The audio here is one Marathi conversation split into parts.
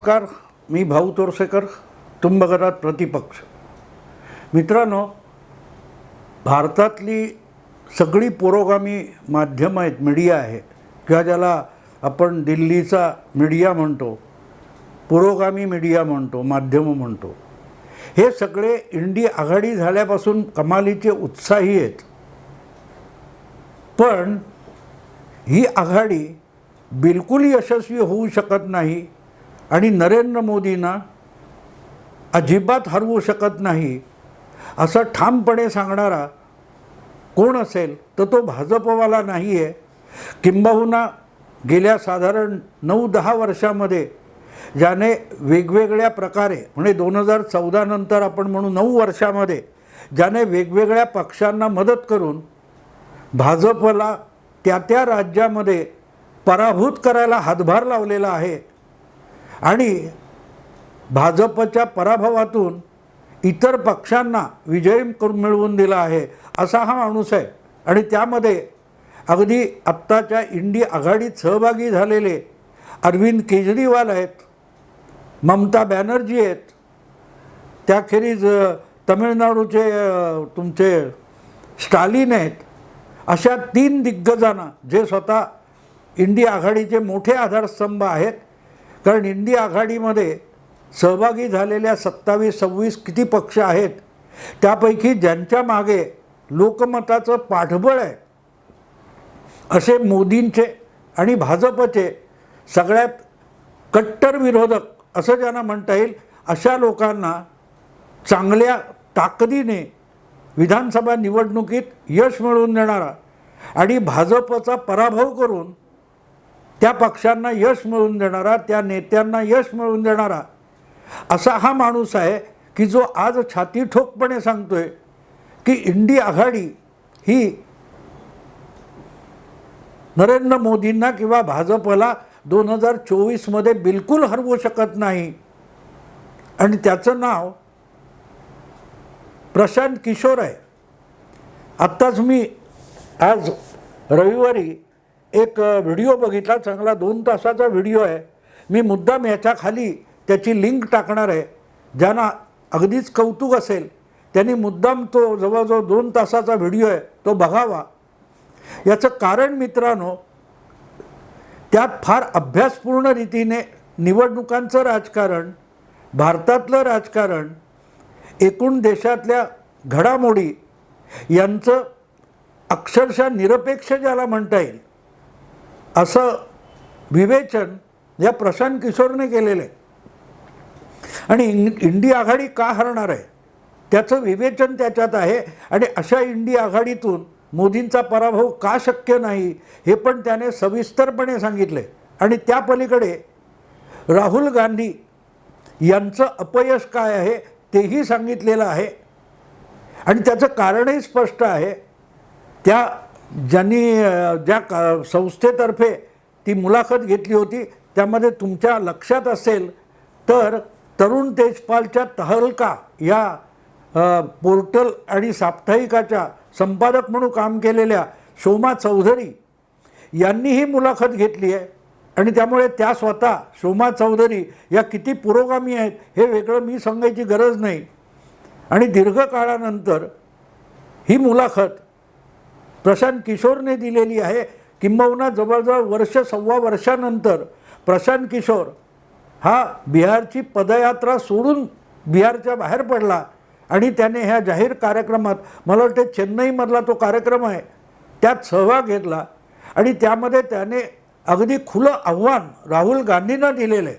नमस्कार, मी भाऊ तोरसेकर. तुम्ही बघत आहात प्रतिपक्ष. मित्रांनो, भारतातली सगळी पुरोगामी माध्यमं आहेत, मीडिया आहे किंवा ज्याला आपण दिल्लीचा मीडिया म्हणतो, पुरोगामी मीडिया म्हणतो, माध्यमं म्हणतो, हे सगळे इंडी आघाडी झाल्यापासून कमालीचे उत्साही आहेत. पण ही आघाडी बिलकुल यशस्वी होऊ शकत नाही आणि नरेंद्र मोदींना अजिबात हरवू शकत नाही असं ठामपणे सांगणारा कोण असेल तर तो भाजपवाला नाही आहे. किंबहुना गेल्या साधारण 9-10 वर्षामध्ये ज्याने वेगवेगळ्या प्रकारे, म्हणजे 2014 नंतर आपण म्हणू 9 वर्षामध्ये ज्याने वेगवेगळ्या पक्षांना मदत करून भाजपला त्या राज्यामध्ये पराभूत करायला हातभार लावलेला आहे आणि भाजपच्या पराभवातून इतर पक्षांना विजय मिळवून दिला आहे, असा हा माणूस आहे. आणि त्यामध्ये अगदी आत्ताच्या इंडी आघाडीत सहभागी झालेले अरविंद केजरीवाल आहेत, ममता बॅनर्जी आहेत, त्याखेरीज तमिळनाडूचे तुमचे स्टालिन आहेत. अशा 3 दिग्गजांना जे स्वतः इंडी आघाडीचे मोठे आधारस्तंभ आहेत. कारण इंडी आघाडीमध्ये सहभागी झालेल्या 27-26 किती पक्ष आहेत, त्यापैकी ज्यांच्या मागे लोकमताचं पाठबळ आहे असे मोदींचे आणि भाजपचे सगळ्यात कट्टर विरोधक असं ज्यांना म्हणता येईल, अशा लोकांना चांगल्या ताकदीने विधानसभा निवडणुकीत यश मिळवून देणारा आणि भाजपचा पराभव करून त्या पक्षांना यश मिळवून देणारा, त्या नेत्यांना यश मिळवून देणारा असा हा माणूस आहे की जो आज छाती ठोकपणे सांगतोय की इंडी आघाडी ही नरेंद्र मोदींना किंवा भाजपला 2024मध्ये बिलकुल हरवू शकत नाही. आणि त्याचं नाव प्रशांत किशोर आहे. आत्ताच मी आज रविवारी एक व्हिडिओ बघितला, चांगला 2 तासाचा व्हिडिओ आहे. मी मुद्दाम याच्या खाली त्याची लिंक टाकणार आहे. ज्यांना अगदीच कौतुक असेल त्यांनी मुद्दाम तो जवळजवळ 2 तासाचा व्हिडिओ आहे तो बघावा. याचं कारण मित्रांनो, त्यात फार अभ्यासपूर्ण रीतीने निवडणुकांचं राजकारण, भारतातलं राजकारण, एकूण देशातल्या घडामोडी यांचं अक्षरशः निरपेक्ष ज्याला म्हणता येईल असं विवेचन या प्रशांत किशोरने केलेलं आहे. आणि इंडी आघाडी का हरणार आहे त्याचं विवेचन त्याच्यात आहे. आणि अशा इंडी आघाडीतून मोदींचा पराभव का शक्य नाही हे पण त्याने सविस्तरपणे सांगितले. आणि त्या पलीकडे राहुल गांधी यांचं अपयश काय आहे तेही सांगितलेलं आहे. आणि त्याचं कारणही स्पष्ट आहे. त्या ज्यांनी ज्या संस्थेतर्फे ती मुलाखत घेतली होती त्यामध्ये तुमच्या लक्षात असेल तर तरुण तेजपालच्या तहलका या पोर्टल आणि साप्ताहिकाच्या संपादक म्हणून काम केलेल्या शोमा चौधरी यांनी ही मुलाखत घेतली आहे. आणि त्यामुळे त्या स्वतः शोमा चौधरी या किती पुरोगामी आहेत हे वेगळं मी सांगायची गरज नाही. आणि दीर्घ काळानंतर ही मुलाखत प्रशांत किशोरने दिलेली आहे. किंबहुना जवळजवळ 1.25 वर्षानंतर प्रशांत किशोर हा बिहारची पदयात्रा सोडून बिहारच्या बाहेर पडला आणि त्याने ह्या जाहीर कार्यक्रमात, मला वाटते चेन्नईमधला तो कार्यक्रम आहे, त्यात सहभाग घेतला. आणि त्यामध्ये त्याने अगदी खुलं आव्हान राहुल गांधींना दिलेलं आहे.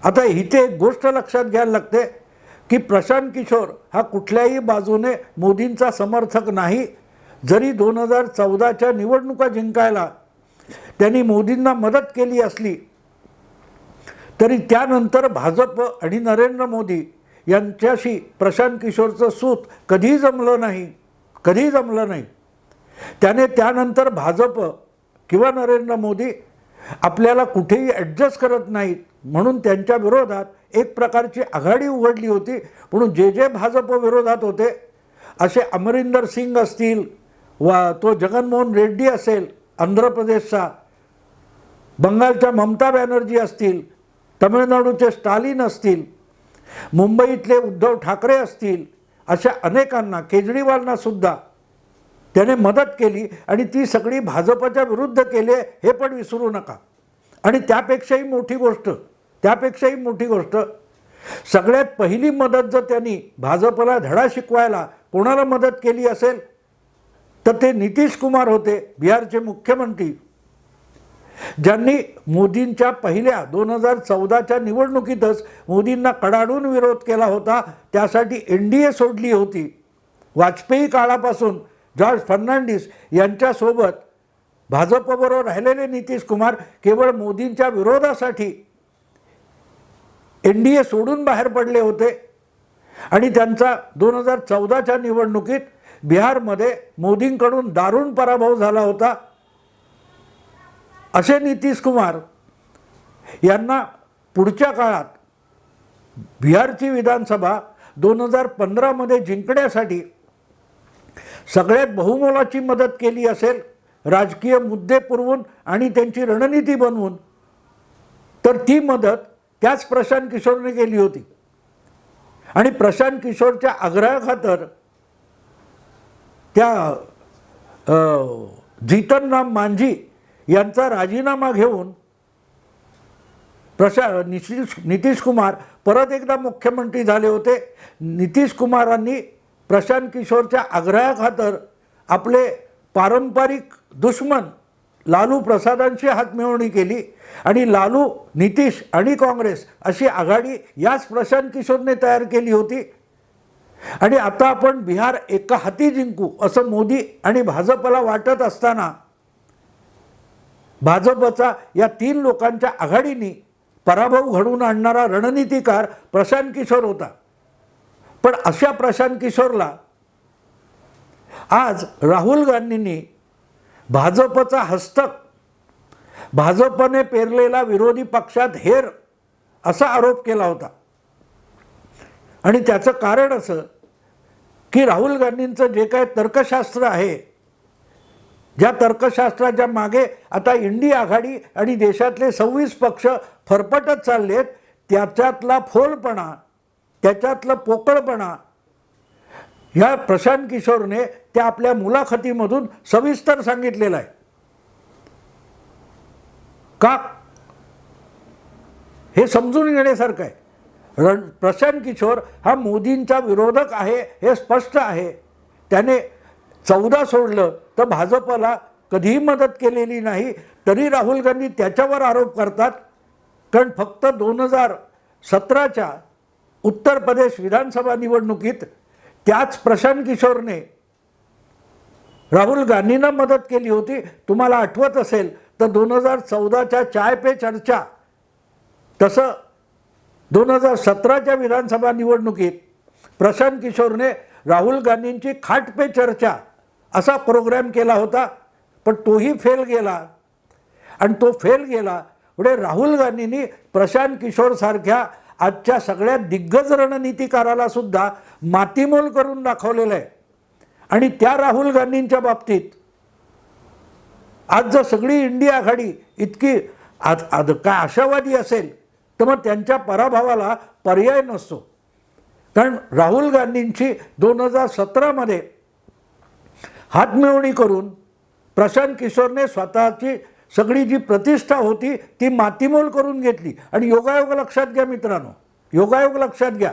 आता इथे एक गोष्ट लक्षात घ्यायला लागते की प्रशांत किशोर हा कुठल्याही बाजूने मोदींचा समर्थक नाही. जरी 2014च्या निवडणुका जिंकायला त्यांनी मोदींना मदत केली असली तरी त्यानंतर भाजप आणि नरेंद्र मोदी यांच्याशी प्रशांत किशोरचं सूत कधीही जमलं नाही. त्याने त्यानंतर भाजप किंवा नरेंद्र मोदी आपल्याला कुठेही ॲडजस्ट करत नाहीत म्हणून त्यांच्या विरोधात एक प्रकारची आघाडी उघडली होती. म्हणून जे भाजप विरोधात होते असे अमरिंदर सिंग असतील वा तो जगनमोहन रेड्डी असेल आंध्र प्रदेशचा, बंगालच्या ममता बॅनर्जी असतील तमिळनाडूचे स्टालिन असतील, मुंबईतले उद्धव ठाकरे असतील, अशा अनेकांना, केजरीवालना सुद्धा त्याने मदत केली आणि ती सगळी भाजपच्या विरुद्ध केली हे पण विसरू नका. आणि त्यापेक्षाही मोठी गोष्ट सगळ्यात पहिली मदत जर त्यांनी भाजपला धडा शिकवायला कोणाला मदत केली असेल तर ते नितीश कुमार होते, बिहारचे मुख्यमंत्री, ज्यांनी मोदींच्या पहिल्या 2014च्या निवडणुकीतच मोदींना कडाडून विरोध केला होता. त्यासाठी NDA सोडली होती. वाजपेयी काळापासून जॉर्ज फर्नांडिस यांच्यासोबत भाजपबरोबर राहिलेले नितीश कुमार केवळ मोदींच्या विरोधासाठी NDA सोडून बाहेर पडले होते आणि त्यांचा 2014च्या निवडणुकीत बिहारमध्ये मोदींकडून दारुण पराभव झाला होता. असे नितीश कुमार यांना पुढच्या काळात बिहारची विधानसभा 2015मध्ये जिंकण्यासाठी सगळ्यात बहुमोलाची मदत केली असेल, राजकीय मुद्दे पुरवून आणि त्यांची रणनीती बनवून, तर ती मदत त्याच प्रशांत किशोरने केली होती. आणि प्रशांत किशोरच्या आग्रहाखातर त्या जीतन राम मांझी यांचा राजीनामा घेऊन नितीश कुमार परत एकदा मुख्यमंत्री झाले होते. नितीश कुमारांनी प्रशांत किशोरच्या आग्रहाखातर आपले पारंपरिक दुश्मन लालू प्रसादांची हातमिळवणी केली आणि लालू, नितीश आणि काँग्रेस अशी आघाडी याच प्रशांत किशोरने तयार केली होती. आणि आता आपण बिहार एका हाती जिंकू असं मोदी आणि भाजपला वाटत असताना भाजपचा या 3 लोकांच्या आघाडीने पराभव घडवून आणणारा रणनीतिकार प्रशांत किशोर होता. पण अशा प्रशांत किशोरला आज राहुल गांधींनी भाजपचा हस्तक, भाजपने पेरलेला विरोधी पक्षात हेर असा आरोप केला होता. आणि त्याचं कारण असं की राहुल गांधींचं जे काय तर्कशास्त्र आहे, ज्या तर्कशास्त्राच्या मागे आता इंडिया आघाडी आणि देशातले 26 पक्ष फरफटत चाललेत, त्याच्यातला फोलपणा, त्याच्यातलं पोकळपणा ह्या प्रशांत किशोरने त्या आपल्या मुलाखतीमधून सविस्तर सांगितलेलं आहे. का हे समजून घेण्यासारखं आहे. प्रशांत किशोर हा मोदींचा विरोधक आहे हे स्पष्ट आहे. त्याने 14 सोडलं तर भाजपला कधीही मदत केलेली नाही, तरी राहुल गांधी त्याच्यावर आरोप करतात. कारण फक्त 2017च्या उत्तर प्रदेश विधानसभा निवडणुकीत त्याच प्रशांत किशोरने राहुल गांधींना मदत केली होती. तुम्हाला आठवत असेल तर 2014च्या चाय पे चर्चा, तसं 2017च्या विधानसभा निवडणुकीत प्रशांत किशोरने राहुल गांधींची खाट पे चर्चा असा प्रोग्राम केला होता. पण तोही फेल गेला. आणि तो फेल गेला पुढे राहुल गांधींनी प्रशांत किशोरसारख्या आजच्या सगळ्यात दिग्गज रणनीतिकाराला सुद्धा मातीमोल करून दाखवलेलं आहे. आणि त्या राहुल गांधींच्या बाबतीत आज जर सगळी इंडिया आघाडी इतकी काय आशावादी असेल तर मग त्यांच्या पराभवाला पर्याय नसतो. कारण राहुल गांधींची 2017मध्ये हातमिळवणी करून प्रशांत किशोरने स्वतःची सगळी जी प्रतिष्ठा होती ती मातीमोल करून घेतली. आणि योगायोग लक्षात घ्या मित्रांनो, योगायोग लक्षात घ्या,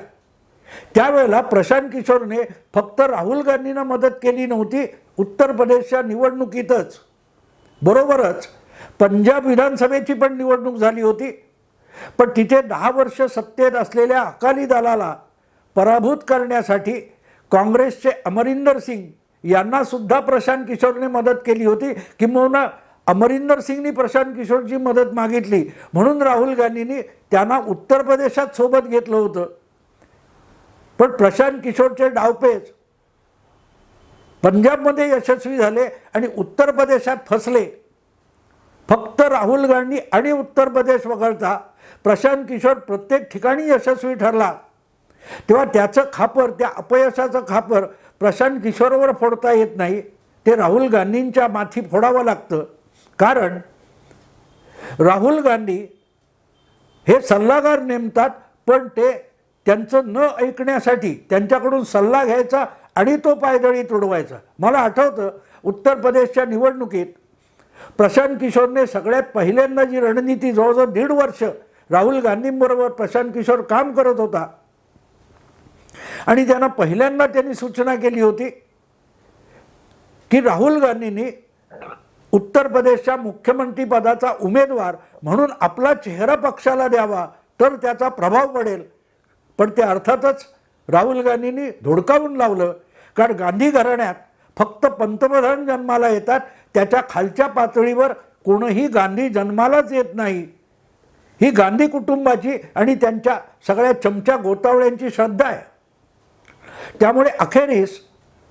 त्यावेळेला प्रशांत किशोरने फक्त राहुल गांधींना मदत केली नव्हती. उत्तर प्रदेशच्या निवडणुकीतच बरोबरच पंजाब विधानसभेची पण निवडणूक झाली होती. पण तिथे 10 वर्ष सत्तेत असलेल्या अकाली दलाला पराभूत करण्यासाठी काँग्रेसचे अमरिंदर सिंग यांना सुद्धा प्रशांत किशोरने मदत केली होती. किंबहुना अमरिंदर सिंगनी प्रशांत किशोरची मदत मागितली म्हणून राहुल गांधींनी त्यांना उत्तर प्रदेशात सोबत घेतलं होतं. पण प्रशांत किशोरचे डावपेच पंजाबमध्ये यशस्वी झाले आणि उत्तर प्रदेशात फसले. फक्त राहुल गांधी आणि उत्तर प्रदेश वगळता प्रशांत किशोर प्रत्येक ठिकाणी यशस्वी ठरला. तेव्हा त्याचं खापर, त्या अपयशाचं खापर प्रशांत किशोरवर फोडता येत नाही, ते राहुल गांधींच्या माथी फोडावं लागतं. कारण राहुल गांधी हे सल्लागार नेमतात, पण ते त्यांचं न ऐकण्यासाठी त्यांच्याकडून सल्ला घ्यायचा आणि तो पायदळी तुडवायचा. मला आठवतं उत्तर प्रदेशच्या निवडणुकीत प्रशांत किशोरने सगळ्यात पहिल्यांदा जी रणनीती, जवळजवळ 1.5 वर्ष राहुल गांधींबरोबर प्रशांत किशोर काम करत होता आणि त्यांना त्यांनी सूचना केली होती की राहुल गांधींनी उत्तर प्रदेशच्या मुख्यमंत्री पदाचा उमेदवार म्हणून आपला चेहरा पक्षाला द्यावा, तर त्याचा प्रभाव पडेल. पण ते अर्थातच राहुल गांधींनी धुडकावून लावलं, कारण गांधी घराण्यात फक्त पंतप्रधान जन्माला येतात, त्याच्या खालच्या पातळीवर कोणीही गांधी जन्मालाच येत नाही. ही गांधी कुटुंबाची आणि त्यांच्या सगळ्या चमच्या गोतावळ्यांची श्रद्धा आहे. त्यामुळे अखेरीस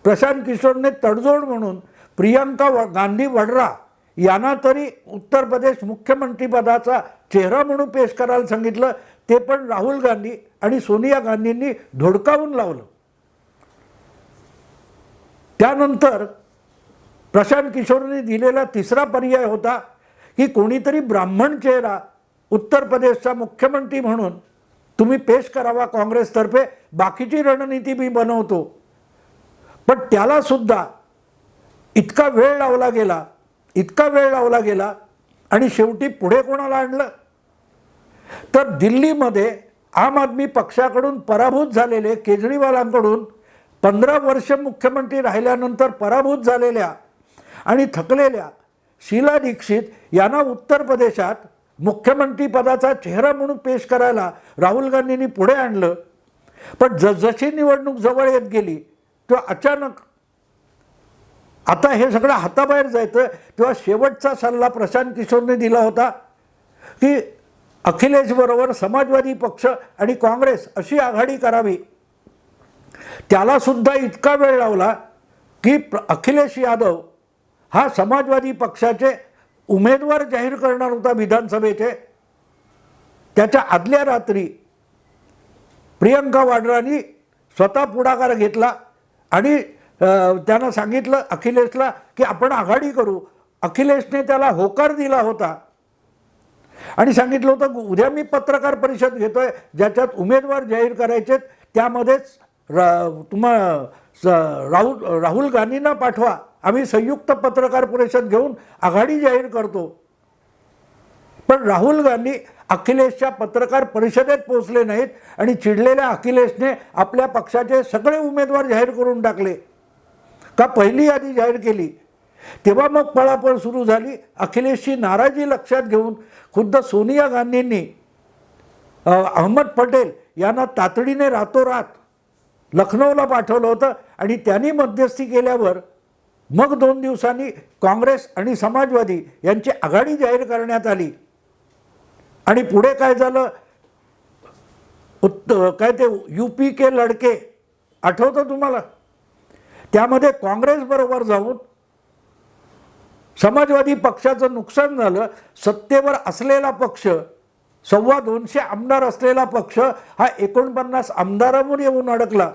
प्रशांत किशोरने तडजोड म्हणून प्रियंका गांधी वड्रा यांना तरी उत्तर प्रदेश मुख्यमंत्रीपदाचा चेहरा म्हणून पेश करायला सांगितलं. ते पण राहुल गांधी आणि सोनिया गांधींनी धुडकावून लावलं. त्यानंतर प्रशांत किशोरने दिलेला तिसरा पर्याय होता की कोणीतरी ब्राह्मण चेहरा उत्तर प्रदेशचा मुख्यमंत्री म्हणून तुम्ही पेश करावा काँग्रेसतर्फे, बाकीची रणनीती मी बनवतो. पण त्याला सुद्धा इतका वेळ लावला गेला आणि शेवटी पुढे कोणाला आणलं, तर दिल्लीमध्ये आम आदमी पक्षाकडून पराभूत झालेले, केजरीवालांकडून 15 वर्ष मुख्यमंत्री राहिल्यानंतर पराभूत झालेल्या आणि थकलेल्या शीला दीक्षित यांना उत्तर प्रदेशात मुख्यमंत्री पदाचा चेहरा म्हणून पेश करायला राहुल गांधींनी पुढे आणलं. पण जशी निवडणूक जवळ येत गेली तेव्हा अचानक आता हे सगळं हाताबाहेर जायचं, तेव्हा शेवटचा सल्ला प्रशांत किशोरने दिला होता की अखिलेशबरोबर समाजवादी पक्ष आणि काँग्रेस अशी आघाडी करावी. त्याला सुद्धा इतका वेळ लावला की अखिलेश यादव हा समाजवादी पक्षाचे उमेदवार जाहीर करणार होता विधानसभेचे. त्याच्या आदल्या रात्री प्रियंका वाड्रांनी स्वतः पुढाकार घेतला आणि त्यानं सांगितलं अखिलेशला की आपण आघाडी करू. अखिलेशने त्याला होकार दिला होता आणि सांगितलं होतं उद्या मी पत्रकार परिषद घेतोय ज्याच्यात उमेदवार जाहीर करायचे, त्यामध्येच राहुल गांधींना पाठवा, आम्ही संयुक्त पत्रकार परिषद घेऊन आघाडी जाहीर करतो. पण राहुल गांधी अखिलेशच्या पत्रकार परिषदेत पोहोचले नाहीत आणि चिडलेल्या अखिलेशने आपल्या पक्षाचे सगळे उमेदवार जाहीर करून टाकले. का पहिली यादी जाहीर केली तेव्हा मग पळापळ सुरू झाली. अखिलेशची नाराजी लक्षात घेऊन खुद्द सोनिया गांधींनी अहमद पटेल यांना तातडीने रातोरात लखनौला पाठवलं होतं आणि त्यांनी मध्यस्थी केल्यावर मग 2 दिवसांनी काँग्रेस आणि समाजवादी यांची आघाडी जाहीर करण्यात आली. आणि पुढे काय झालं, काय ते यूपी के लडके आठवतं तुम्हाला, त्यामध्ये काँग्रेसबरोबर जाऊन समाजवादी पक्षाचं नुकसान झालं. सत्तेवर असलेला पक्ष, 250 आमदार असलेला पक्ष हा 49 आमदारांवर येऊन अडकला.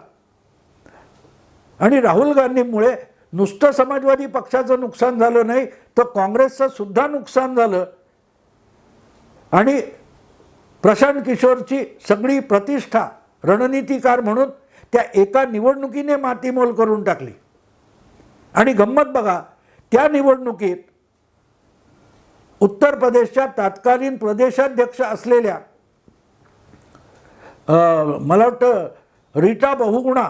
आणि राहुल गांधींमुळे नुसतं समाजवादी पक्षाचं नुकसान झालं नाही, तर काँग्रेसचं सुद्धा नुकसान झालं. आणि प्रशांत किशोरची सगळी प्रतिष्ठा रणनीतिकार म्हणून त्या एका निवडणुकीने मातीमोल करून टाकली. आणि गंमत बघा, त्या निवडणुकीत उत्तर प्रदेशच्या तत्कालीन प्रदेशाध्यक्ष असलेल्या मला वाटतं रीटा बहुगुणा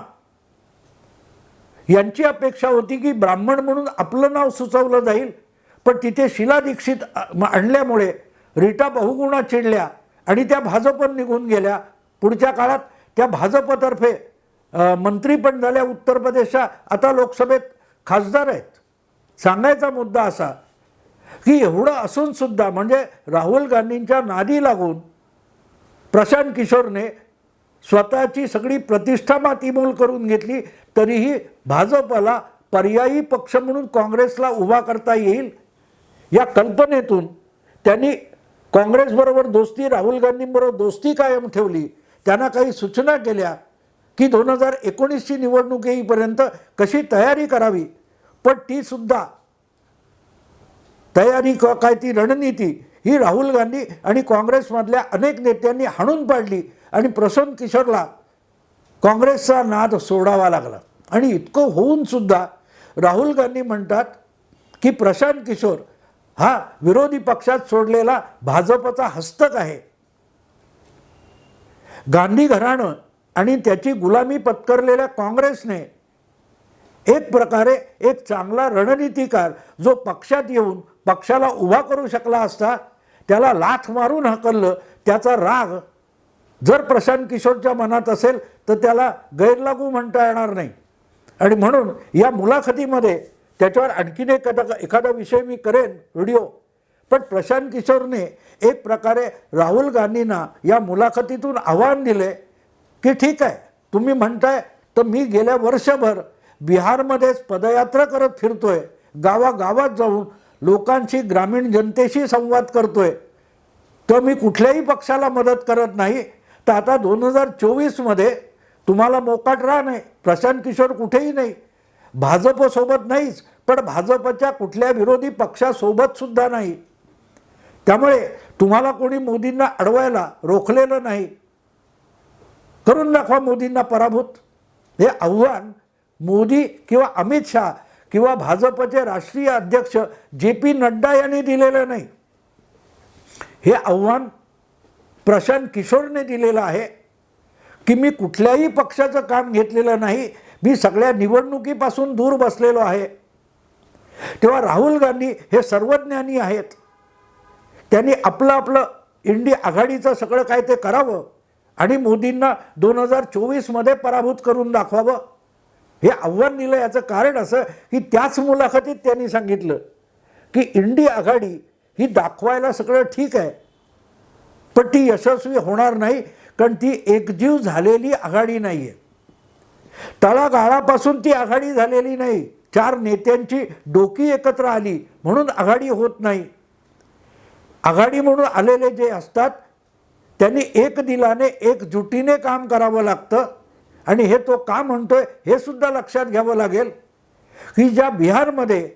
यांची अपेक्षा होती की ब्राह्मण म्हणून आपलं नाव सुचवलं जाईल. पण तिथे शीला दीक्षित आणल्यामुळे रीटा बहुगुणा चिडल्या आणि त्या भाजपवर निघून गेल्या. पुढच्या काळात त्या भाजपतर्फे मंत्री पण झाल्या. उत्तर प्रदेशच्या आता लोकसभेत खासदार आहेत. सांगायचा मुद्दा असा की एवढं असून सुद्धा, म्हणजे राहुल गांधींच्या नादी लागून प्रशांत किशोरने स्वतःची सगळी प्रतिष्ठा मातीमोल करून घेतली. तरीही भाजपला पर्यायी पक्ष म्हणून काँग्रेसला उभा करता येईल या कल्पनेतून त्यांनी काँग्रेसबरोबर दोस्ती, राहुल गांधींबरोबर दोस्ती कायम ठेवली. त्यांना काही सूचना केल्या की 2019ची निवडणूक येईपर्यंत कशी तयारी करावी. पण ती सुद्धा तयारी काय ती रणनीती ही राहुल गांधी आणि काँग्रेसमधल्या अनेक नेत्यांनी हाणून पाडली आणि प्रशांत किशोरला काँग्रेसचा नाद सोडावा लागला. आणि इतकं होऊन सुद्धा राहुल गांधी म्हणतात की प्रशांत किशोर हा विरोधी पक्षात सोडलेला भाजपचा हस्तक आहे. गांधी घराणं आणि त्याची गुलामी पत्करलेल्या काँग्रेसने एक प्रकारे एक चांगला रणनीतिकार जो पक्षात येऊन पक्षाला उभा करू शकला असता त्याला लाथ मारून हकललं. त्याचा राग जर प्रशांत किशोरच्या मनात असेल तर त्याला गैरलागू म्हणता येणार नाही. आणि म्हणून या मुलाखतीमध्ये त्याच्यावर आणखीन एखादा विषय मी करेन व्हिडिओ. पण प्रशांत किशोरने एक प्रकारे राहुल गांधींना या मुलाखतीतून आव्हान दिले की ठीक आहे, तुम्ही म्हणताय तर मी गेल्या वर्षभर बिहारमध्येच पदयात्रा करत फिरतोय, गावागावात जाऊन लोकांशी ग्रामीण जनतेशी संवाद करतोय, तर मी कुठल्याही पक्षाला मदत करत नाही. तर आता 2024मध्ये तुम्हाला मोकाट राह नाही, प्रशांत किशोर कुठेही नाही, भाजपसोबत नाहीच पण भाजपच्या कुठल्या विरोधी पक्षासोबत सुद्धा नाही. त्यामुळे तुम्हाला कोणी मोदींना अडवायला रोखलेलं नाही. करून दाखवा मोदींना पराभूत. हे आव्हान मोदी किंवा अमित शहा किंवा भाजपचे राष्ट्रीय अध्यक्ष JP नड्डा यांनी दिलेलं नाही. हे आव्हान प्रशांत किशोरने दिलेलं आहे की मी कुठल्याही पक्षाचं काम घेतलेलं नाही, मी सगळ्या निवडणुकीपासून दूर बसलेलो आहे. तेव्हा राहुल गांधी हे सर्वज्ञानी आहेत. त्यांनी आपलं इंडिया आघाडीचं सगळं काय ते करावं आणि मोदींना 2024मध्ये पराभूत करून दाखवावं. हे आव्हान दिलं. याचं कारण असं की त्याच मुलाखतीत त्यांनी सांगितलं की इंडिया आघाडी ही दाखवायला सगळं ठीक आहे पण ती यशस्वी होणार नाही, कारण ती एकजीव झालेली आघाडी नाही आहे. तळागाळापासून ती आघाडी झालेली नाही. 4 नेत्यांची डोकी एकत्र आली म्हणून आघाडी होत नाही. आघाडी म्हणून आलेले जे असतात त्यांनी एक दिलाने एकजुटीने काम करावं लागतं. आणि हे तो का म्हणतोय हे सुद्धा लक्षात घ्यावं लागेल की ज्या बिहारमध्ये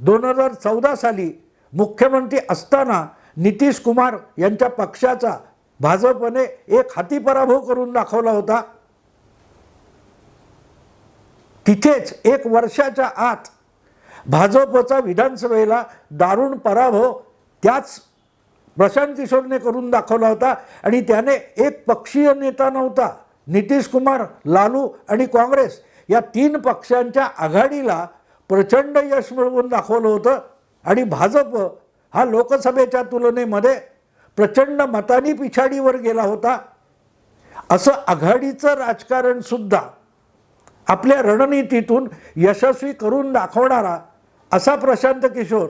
2014 साली मुख्यमंत्री असताना नितीश कुमार यांच्या पक्षाचा भाजपने एक हाती पराभव करून दाखवला होता, तिथेच 1 वर्षाच्या आत भाजपचा विधानसभेला दारुण पराभव त्याच प्रशांत किशोरने करून दाखवला होता. आणि त्याने एक पक्षीय नेता नव्हता, नितीश कुमार, लालू आणि काँग्रेस या 3 पक्षांच्या आघाडीला प्रचंड यश मिळवून दाखवलं होतं. आणि भाजप हा लोकसभेच्या तुलनेमध्ये प्रचंड मतांनी पिछाडीवर गेला होता. असं आघाडीचं राजकारण सुद्धा आपल्या रणनीतीतून यशस्वी करून दाखवणारा असा प्रशांत किशोर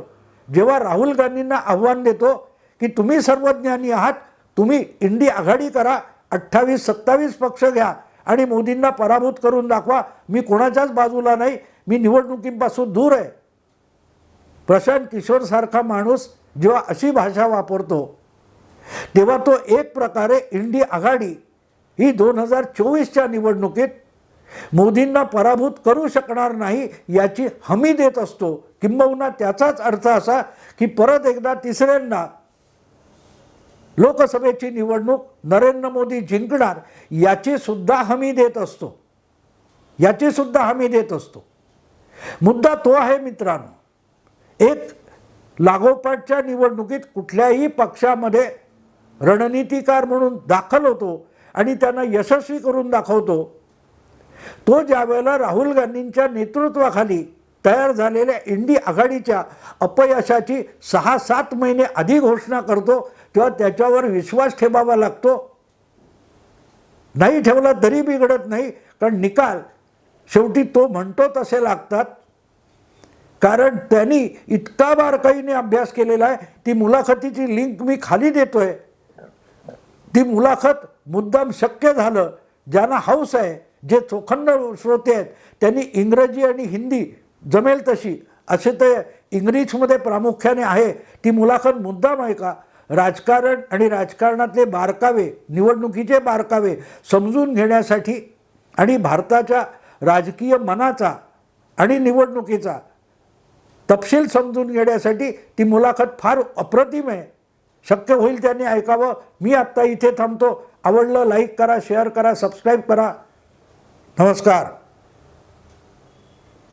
जेव्हा राहुल गांधींना आव्हान देतो की तुम्ही सर्वज्ञानी आहात, तुम्ही इंडिया आघाडी करा, 28-27 पक्ष घ्या आणि मोदींना पराभूत करून दाखवा, मी कोणाच्याच बाजूला नाही, मी निवडणुकीपासून दूर आहे. प्रशांत किशोर सारखा माणूस जेव्हा अशी भाषा वापरतो तेव्हा तो एक प्रकारे इंडिया आघाडी ही 2024च्या निवडणुकीत मोदींना पराभूत करू शकणार नाही याची हमी देत असतो. किंबहुना त्याचाच अर्थ असा की परत एकदा तिसऱ्यांदा लोकसभेची निवडणूक नरेंद्र मोदी जिंकणार याची सुद्धा हमी देत असतो. मुद्दा तो आहे मित्रांनो, एक लागोपाठच्या निवडणुकीत कुठल्याही पक्षामध्ये रणनीतिकार म्हणून दाखल होतो आणि त्यांना यशस्वी करून दाखवतो. तो ज्यावेळेला राहुल गांधींच्या नेतृत्वाखाली तयार झालेल्या इंडिया आघाडीच्या अपयशाची 6-7 महिने आधी घोषणा करतो तेव्हा त्याच्यावर विश्वास ठेवावा लागतो. नाही ठेवला तरी बिघडत नाही, कारण निकाल शेवटी तो म्हणतो तसे लागतात. कारण त्यांनी इतका बारकाईने अभ्यास केलेला आहे. ती मुलाखतीची लिंक मी खाली देतोय. ती मुलाखत मुद्दाम शक्य झालं ज्यांना हौस आहे, जे चोखंड श्रोते आहेत त्यांनी इंग्रजी आणि हिंदी जमेल तशी, असे ते इंग्लिशमध्ये प्रामुख्याने आहे, ती मुलाखत मुद्दाम आहे का राजकारण आणि राजकारणातले बारकावे, निवडणुकीचे बारकावे समजून घेण्यासाठी आणि भारताच्या राजकीय मनाचा आणि निवडणुकीचा तपशील समजून घेण्यासाठी ती मुलाखत फार अप्रतिम आहे. शक्य होईल त्यांनी ऐकावं. मी आत्ता इथे थांबतो. आवडलं लाईक करा, शेअर करा, सबस्क्राईब करा. नमस्कार.